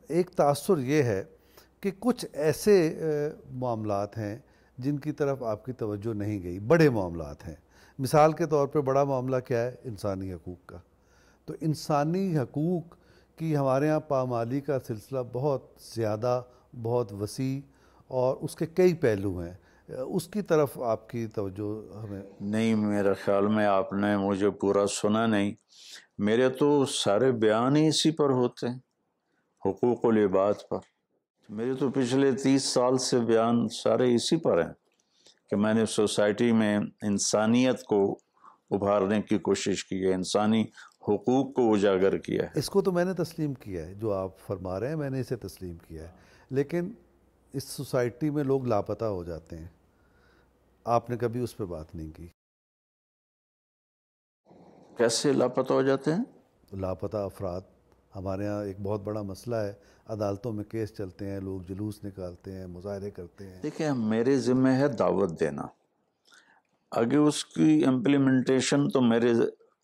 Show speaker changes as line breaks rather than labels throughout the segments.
ایک تاثر یہ ہے کہ کچھ ایسے معاملات ہیں جن کی طرف آپ کی توجہ نہیں گئی، بڑے معاملات ہیں۔ مثال کے طور پہ بڑا معاملہ کیا ہے؟ انسانی حقوق کا۔ تو انسانی حقوق کی ہمارے ہاں پامالی کا سلسلہ بہت زیادہ، بہت وسیع، اور اس کے کئی پہلو ہیں۔ اس کی طرف آپ کی توجہ ہمیں
نہیں، میرے خیال میں آپ نے مجھے پورا سنا نہیں۔ میرے تو سارے بیان ہی اسی پر ہوتے ہیں، حقوق العباد پر۔ میرے تو پچھلے 30 سال سے بیان سارے اسی پر ہیں کہ میں نے سوسائٹی میں انسانیت کو ابھارنے کی کوشش کی ہے، انسانی حقوق کو اجاگر کیا ہے۔
اس کو تو میں نے تسلیم کیا ہے، جو آپ فرما رہے ہیں میں نے اسے تسلیم کیا ہے، لیکن اس سوسائٹی میں لوگ لاپتہ ہو جاتے ہیں، آپ نے کبھی اس پہ بات نہیں کی۔
کیسے لاپتہ ہو جاتے ہیں؟
لاپتہ افراد ہمارے ہاں ایک بہت بڑا مسئلہ ہے، عدالتوں میں کیس چلتے ہیں، لوگ جلوس نکالتے ہیں، مظاہرے کرتے ہیں۔
دیکھیں، میرے ذمہ ہے دعوت دینا، آگے اس کی امپلیمنٹیشن تو میرے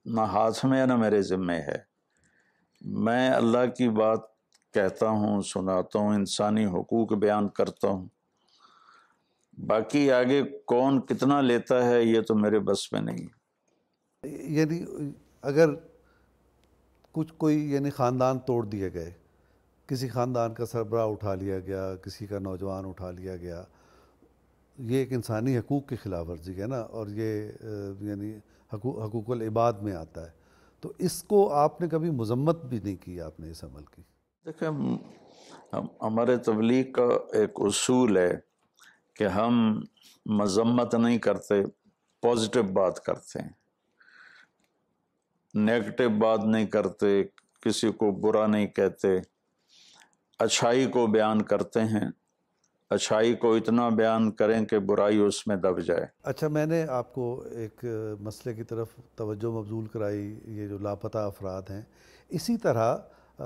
نہ ہاتھ میں ہے نہ میرے ذمہ ہے۔ میں اللہ کی بات کہتا ہوں، سناتا ہوں، انسانی حقوق بیان کرتا ہوں، باقی آگے کون کتنا لیتا ہے یہ تو میرے بس میں نہیں۔
یعنی اگر کوئی خاندان توڑ دیے گئے، کسی خاندان کا سربراہ اٹھا لیا گیا، کسی کا نوجوان اٹھا لیا گیا، یہ ایک انسانی حقوق کی خلاف ورزی ہے نا، اور یہ یعنی حقوق العباد میں آتا ہے۔ تو اس کو آپ نے کبھی مذمت بھی نہیں کی، آپ نے اس عمل کی؟
دیکھیں، ہمارے تبلیغ کا ایک اصول ہے کہ ہم مذمت نہیں کرتے، پازیٹیو بات کرتے ہیں، نیگیٹو بات نہیں کرتے، کسی کو برا نہیں کہتے، اچھائی کو بیان کرتے ہیں، اچھائی کو اتنا بیان کریں کہ برائی اس میں دب جائے۔
اچھا، میں نے آپ کو ایک مسئلے کی طرف توجہ مبذول کرائی، یہ جو لاپتہ افراد ہیں۔ اسی طرح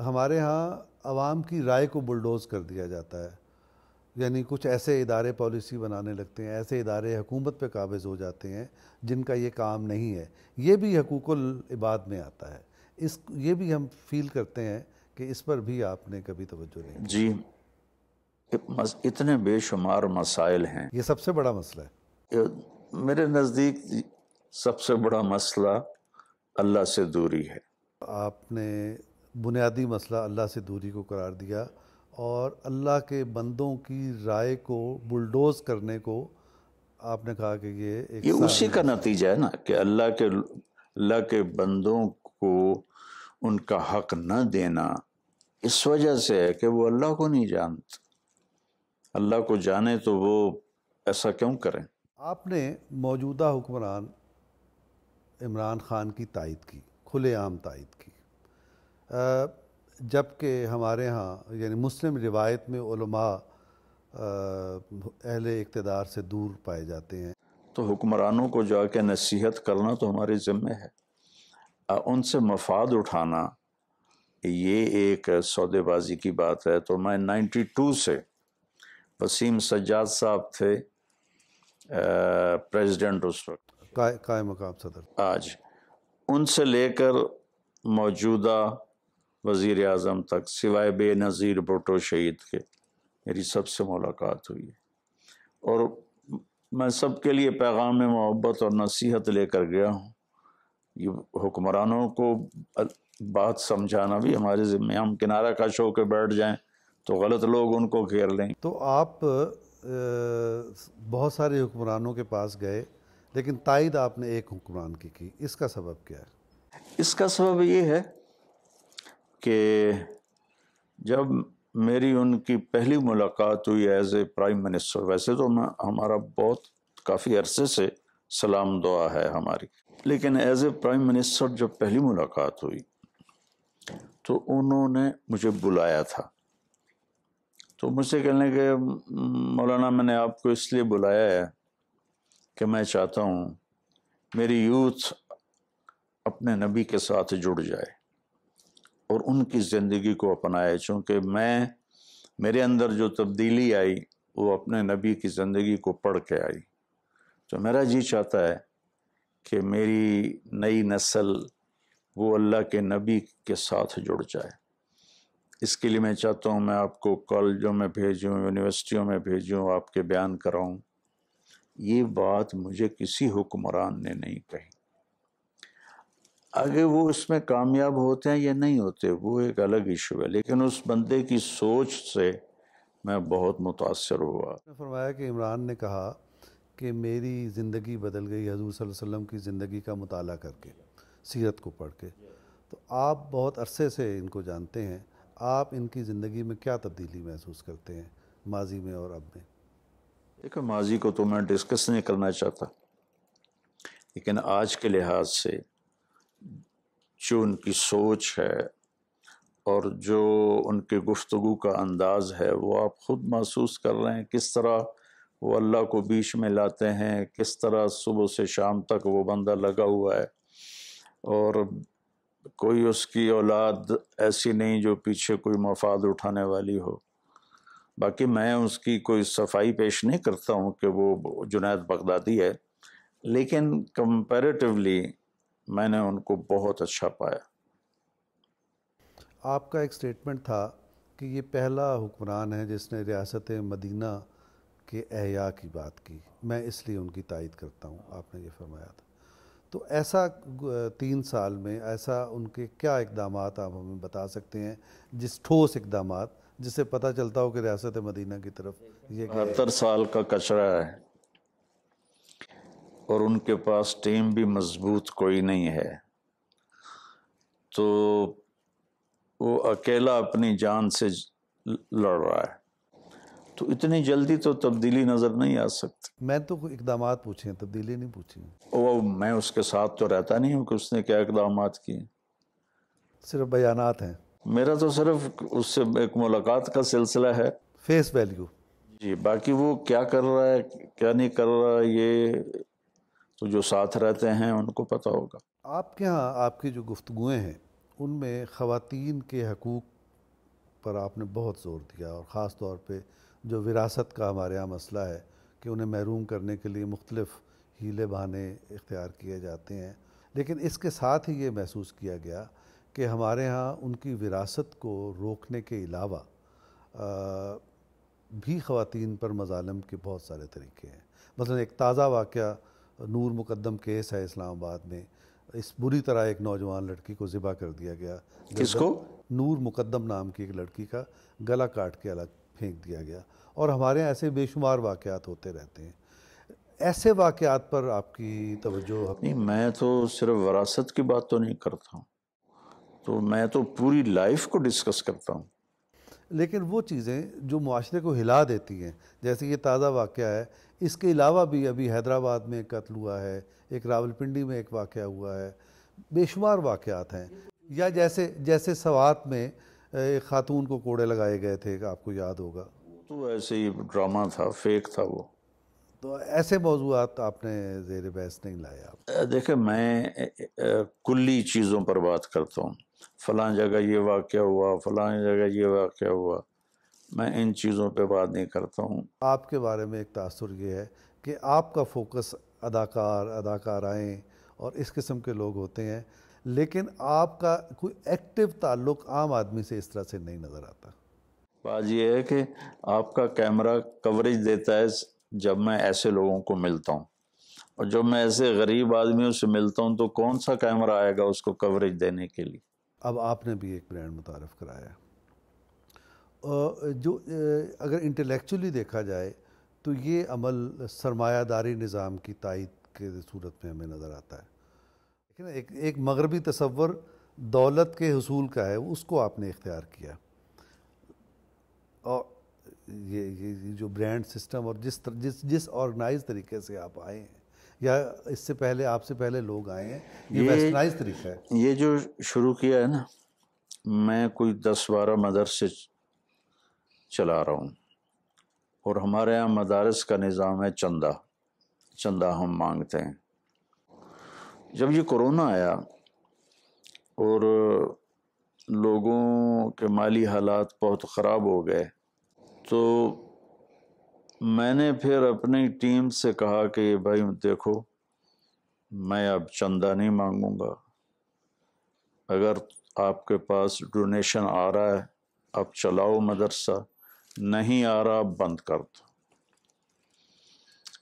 ہمارے ہاں عوام کی رائے کو بلڈوز کر دیا جاتا ہے، یعنی کچھ ایسے ادارے پالیسی بنانے لگتے ہیں، ایسے ادارے حکومت پہ قابض ہو جاتے ہیں جن کا یہ کام نہیں ہے۔ یہ بھی حقوق العباد میں آتا ہے، یہ بھی ہم فیل کرتے ہیں کہ اس پر بھی آپ نے کبھی توجہ نہیں کی۔
جی، اتنے بے شمار مسائل ہیں۔
یہ سب سے بڑا مسئلہ ہے
میرے نزدیک سب سے بڑا مسئلہ اللہ سے دوری ہے۔
آپ نے بنیادی مسئلہ اللہ سے دوری کو قرار دیا، اور اللہ کے بندوں کی رائے کو بلڈوز کرنے کو آپ نے کہا کہ یہ
اسی کا نتیجہ ہے نا کہ اللہ کے بندوں کو ان کا حق نہ دینا اس وجہ سے ہے کہ وہ اللہ کو نہیں جانتے۔ اللہ کو جانے تو وہ ایسا کیوں کریں؟
آپ نے موجودہ حکمران عمران خان کی تائید کی، کھلے عام تائید کی، جبکہ ہمارے ہاں یعنی مسلم روایت میں علماء اہل اقتدار سے دور پائے جاتے ہیں۔
تو حکمرانوں کو جا کے نصیحت کرنا تو ہمارے ذمہ ہے، ان سے مفاد اٹھانا یہ ایک سودے بازی کی بات ہے۔ تو میں 92 سے وسیم سجاد صاحب تھے پریزیڈنٹ اس وقت،
قائم مقام صدر،
آج ان سے لے کر موجودہ وزیر اعظم تک سوائے بے نظیر بھٹو شہید کے میری سب سے ملاقات ہوئی ہے، اور میں سب کے لیے پیغام محبت اور نصیحت لے کر گیا ہوں۔ یہ حکمرانوں کو بات سمجھانا بھی ہمارے ذمہ، ہم کنارہ کش ہو کے بیٹھ جائیں تو غلط لوگ ان کو گھیر لیں۔
تو آپ بہت سارے حکمرانوں کے پاس گئے، لیکن تائید آپ نے ایک حکمران کی، اس کا سبب کیا ہے؟
اس کا سبب یہ ہے کہ جب میری ان کی پہلی ملاقات ہوئی ایز اے پرائم منسٹر، ویسے تو ہمارا بہت کافی عرصے سے سلام دعا ہے ہماری، لیکن ایز اے پرائم منسٹر جب پہلی ملاقات ہوئی تو انہوں نے مجھے بلایا تھا، تو مجھ سے کہنے کہ مولانا میں نے آپ کو اس لیے بلایا ہے کہ میں چاہتا ہوں میری یوتھ اپنے نبی کے ساتھ جڑ جائے اور ان کی زندگی کو اپنائے، چونکہ میرے اندر جو تبدیلی آئی وہ اپنے نبی کی زندگی کو پڑھ کے آئی۔ تو میرا جی چاہتا ہے کہ میری نئی نسل وہ اللہ کے نبی کے ساتھ جڑ جائے، اس کے لیے میں چاہتا ہوں میں آپ کو کالجوں میں بھیجوں، یونیورسٹیوں میں بھیجوں، آپ کے بیان کراؤں. یہ بات مجھے کسی حکمران نے نہیں کہی. اگر وہ اس میں کامیاب ہوتے ہیں یا نہیں ہوتے وہ ایک الگ ایشو ہے، لیکن اس بندے کی سوچ سے میں بہت متاثر ہوا.
فرمایا کہ عمران نے کہا کہ میری زندگی بدل گئی حضور صلی اللہ علیہ وسلم کی زندگی کا مطالعہ کر کے، سیرت کو پڑھ کے. تو آپ بہت عرصے سے ان کو جانتے ہیں، آپ ان کی زندگی میں کیا تبدیلی محسوس کرتے ہیں ماضی میں اور اب میں؟
دیکھو ماضی کو تو میں ڈسکس نہیں کرنا چاہتا، لیکن آج کے لحاظ سے جو ان کی سوچ ہے اور جو ان کے گفتگو کا انداز ہے وہ آپ خود محسوس کر رہے ہیں. کس طرح وہ اللہ کو بیچ میں لاتے ہیں، کس طرح صبح سے شام تک وہ بندہ لگا ہوا ہے، اور کوئی اس کی اولاد ایسی نہیں جو پیچھے کوئی مفاد اٹھانے والی ہو. باقی میں اس کی کوئی صفائی پیش نہیں کرتا ہوں کہ وہ جنید بغدادی ہے، لیکن کمپیریٹیولی میں نے ان کو بہت اچھا پایا.
آپ کا ایک سٹیٹمنٹ تھا کہ یہ پہلا حکمران ہے جس نے ریاست مدینہ کے احیاء کی بات کی، میں اس لیے ان کی تائید کرتا ہوں، آپ نے یہ فرمایا تھا. تو ایسا 3 سال میں ایسا ان کے کیا اقدامات آپ ہمیں بتا سکتے ہیں، جس ٹھوس اقدامات جس سے پتہ چلتا ہو کہ ریاست مدینہ کی طرف یہ
70 سال کا کچرا ہے اور ان کے پاس ٹیم بھی مضبوط کوئی نہیں ہے، تو وہ اکیلا اپنی جان سے لڑ رہا ہے. تو اتنی جلدی تو تبدیلی نظر نہیں آ سکتی.
میں تو کوئی اقدامات پوچھے ہیں، تبدیلی نہیں پوچھی ہیں.
وہ میں اس کے ساتھ تو رہتا نہیں ہوں کہ اس نے کیا اقدامات کیے،
صرف بیانات ہیں،
میرا تو صرف اس سے ایک ملاقات کا سلسلہ ہے.
Face value.
جی باقی وہ کیا کر رہا ہے کیا نہیں کر رہا یہ تو جو ساتھ رہتے ہیں ان کو پتہ ہوگا.
آپ کے ہاں آپ کی جو گفتگویں ہیں ان میں خواتین کے حقوق پر آپ نے بہت زور دیا، اور خاص طور پہ جو وراثت کا ہمارے ہاں مسئلہ ہے کہ انہیں محروم کرنے کے لیے مختلف ہیلے بہانے اختیار کیے جاتے ہیں. لیکن اس کے ساتھ ہی یہ محسوس کیا گیا کہ ہمارے ہاں ان کی وراثت کو روکنے کے علاوہ بھی خواتین پر مظالم کے بہت سارے طریقے ہیں. مثلا ایک تازہ واقعہ نور مقدم کیس ہے اسلام آباد میں، اس بری طرح ایک نوجوان لڑکی کو ذبح کر دیا گیا.
کس کو؟
نور مقدم نام کی ایک لڑکی کا گلا کاٹ کے الگ پھینک دیا گیا. اور ہمارے یہاں ایسے بے شمار واقعات ہوتے رہتے ہیں. ایسے واقعات پر آپ کی توجہ؟
نہیں میں تو صرف وراثت کی بات تو نہیں کرتا ہوں، تو میں تو پوری لائف کو ڈسکس کرتا ہوں.
لیکن وہ چیزیں جو معاشرے کو ہلا دیتی ہیں، جیسے یہ تازہ واقعہ ہے، اس کے علاوہ بھی ابھی حیدرآباد میں ایک قتل ہوا ہے، ایک راولپنڈی میں ایک واقعہ ہوا ہے، بے شمار واقعات ہیں. یا جیسے سوات میں ایک خاتون کو کوڑے لگائے گئے تھے، آپ کو یاد ہوگا.
تو ایسے ہی ڈرامہ تھا، فیک تھا وہ.
تو ایسے موضوعات آپ نے زیر بحث نہیں لائے. آپ
دیکھیں میں کلی چیزوں پر بات کرتا ہوں، فلاں جگہ یہ واقعہ ہوا، فلاں جگہ یہ واقعہ ہوا، میں ان چیزوں پہ بات نہیں کرتا ہوں.
آپ کے بارے میں ایک تاثر یہ ہے کہ آپ کا فوکس اداکارائیں اور اس قسم کے لوگ ہوتے ہیں، لیکن آپ کا کوئی ایکٹیو تعلق عام آدمی سے اس طرح سے نہیں نظر آتا.
بات یہ ہے کہ آپ کا کیمرہ کوریج دیتا ہے جب میں ایسے لوگوں کو ملتا ہوں، اور جب میں ایسے غریب آدمیوں سے ملتا ہوں تو کون سا کیمرہ آئے گا اس کو کوریج دینے کے لیے.
اب آپ نے بھی ایک برانڈ متعارف کرایا جو اگر انٹلیکچولی دیکھا جائے تو یہ عمل سرمایہ داری نظام کی تائید کے صورت میں ہمیں نظر آتا ہے. لیکن ایک مغربی تصور دولت کے حصول کا ہے، اس کو آپ نے اختیار کیا. اور یہ جو برانڈ سسٹم اور جس آرگنائز طریقے سے آپ آئے ہیں، یا اس سے پہلے آپ سے پہلے لوگ آئے ہیں، یہ ویسٹرنائز طریقہ ہے.
یہ جو شروع کیا ہے نا، میں کوئی 10-12 مدرسے چلا رہا ہوں، اور ہمارے یہاں مدارس کا نظام ہے چندہ ہم مانگتے ہیں. جب یہ کورونا آیا اور لوگوں کے مالی حالات بہت خراب ہو گئے، تو میں نے پھر اپنی ٹیم سے کہا کہ بھائی دیکھو میں اب چندہ نہیں مانگوں گا، اگر آپ کے پاس ڈونیشن آ رہا ہے اب چلاؤ مدرسہ، نہیں آ رہا بند کر دو۔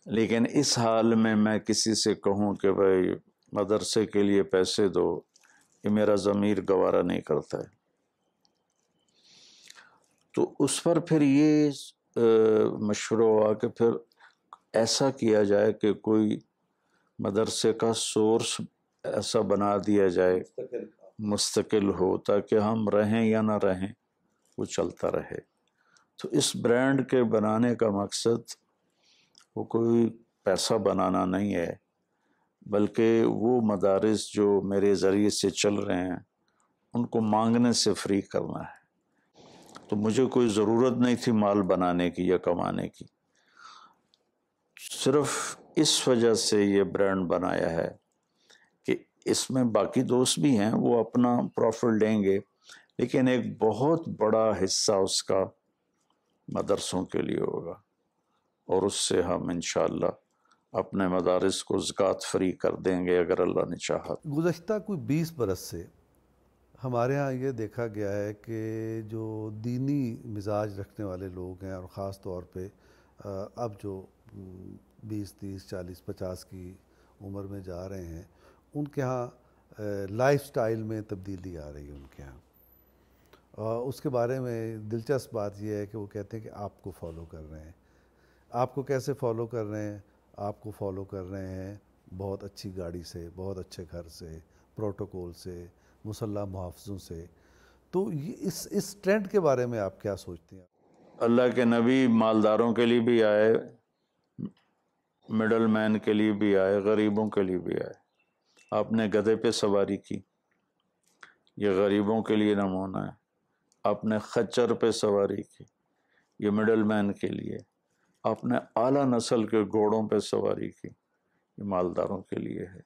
لیکن اس حال میں میں کسی سے کہوں کہ بھائی مدرسے کے لیے پیسے دو، یہ میرا ضمیر گوارا نہیں کرتا ہے۔ تو اس پر پھر یہ مشورہ ہوا کہ پھر ایسا کیا جائے کہ کوئی مدرسے کا سورس ایسا بنا دیا جائے مستقل ہو، تاکہ ہم رہیں یا نہ رہیں وہ چلتا رہے۔ تو اس برانڈ کے بنانے کا مقصد وہ کوئی پیسہ بنانا نہیں ہے، بلکہ وہ مدارس جو میرے ذریعے سے چل رہے ہیں ان کو مانگنے سے فری کرنا ہے۔ تو مجھے کوئی ضرورت نہیں تھی مال بنانے کی یا کمانے کی، صرف اس وجہ سے یہ برانڈ بنایا ہے کہ اس میں باقی دوست بھی ہیں، وہ اپنا پروفٹ لیں گے، لیکن ایک بہت بڑا حصہ اس کا مدرسوں کے لیے ہوگا، اور اس سے ہم انشاءاللہ اپنے مدارس کو زکوٰۃ فری کر دیں گے اگر اللہ نے چاہا۔
گزشتہ کوئی 20 برس سے ہمارے ہاں یہ دیکھا گیا ہے کہ جو دینی مزاج رکھنے والے لوگ ہیں، اور خاص طور پہ اب جو 20 30 40 50 کی عمر میں جا رہے ہیں، ان کے ہاں لائف سٹائل میں تبدیلی آ رہی ہے ان کے ہاں۔ اس کے بارے میں دلچسپ بات یہ ہے کہ وہ کہتے ہیں کہ آپ کو فالو کر رہے ہیں۔ آپ کو کیسے فالو کر رہے ہیں؟ آپ کو فالو کر رہے ہیں بہت اچھی گاڑی سے، بہت اچھے گھر سے، پروٹوکول سے، مسلح محافظوں سے۔ تو اس ٹرینڈ کے بارے میں آپ کیا سوچتے ہیں؟
اللہ کے نبی مالداروں کے لیے بھی آئے، مڈل مین کے لیے بھی آئے، غریبوں کے لیے بھی آئے۔ آپ نے گدھے پہ سواری کی، یہ غریبوں کے لیے نمونہ ہے۔ آپ نے خچر پہ سواری کی، یہ مڈل مین کے لیے۔ آپ نے اعلیٰ نسل کے گھوڑوں پہ سواری کی، یہ مالداروں کے لیے ہے۔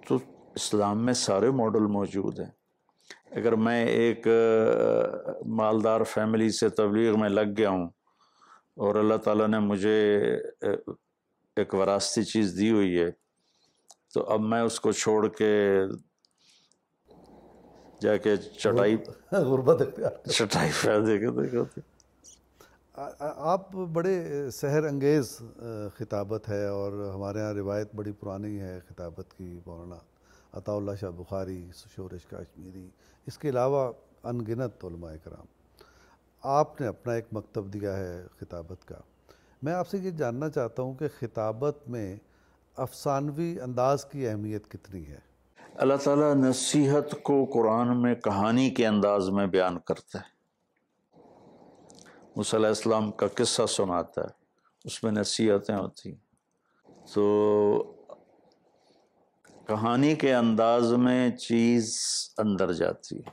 تو اسلام میں سارے ماڈل موجود ہیں۔ اگر میں ایک مالدار فیملی سے تبلیغ میں لگ گیا ہوں اور اللہ تعالیٰ نے مجھے ایک وراثتی چیز دی ہوئی ہے، تو اب میں اس کو چھوڑ کے جا کے
غربت اختیار
چٹائی پہ دیکھو۔
آپ بڑے سحر انگیز خطابت ہے، اور ہمارے ہاں روایت بڑی پرانی ہے خطابت کی، مولانا عطا اللہ شاہ بخاری، شورش کاشمیری، اس کے علاوہ ان گنت علماء کرام۔ آپ نے اپنا ایک مکتب دیا ہے خطابت کا۔ میں آپ سے یہ جاننا چاہتا ہوں کہ خطابت میں افسانوی انداز کی اہمیت کتنی ہے؟
اللہ تعالیٰ نصیحت کو قرآن میں کہانی کے انداز میں بیان کرتا ہے۔ موسیٰ علیہ السلام کا قصہ سناتا ہے، اس میں نصیحتیں ہوتی ہیں۔ تو کہانی کے انداز میں چیز اندر جاتی ہے،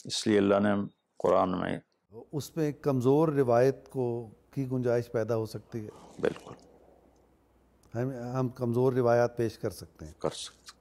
اس لیے اللہ نے قرآن میں
اس میں کمزور روایت کی گنجائش پیدا ہو سکتی ہے۔
بالکل
ہم کمزور روایات پیش کر سکتے ہیں۔
کر سکتے۔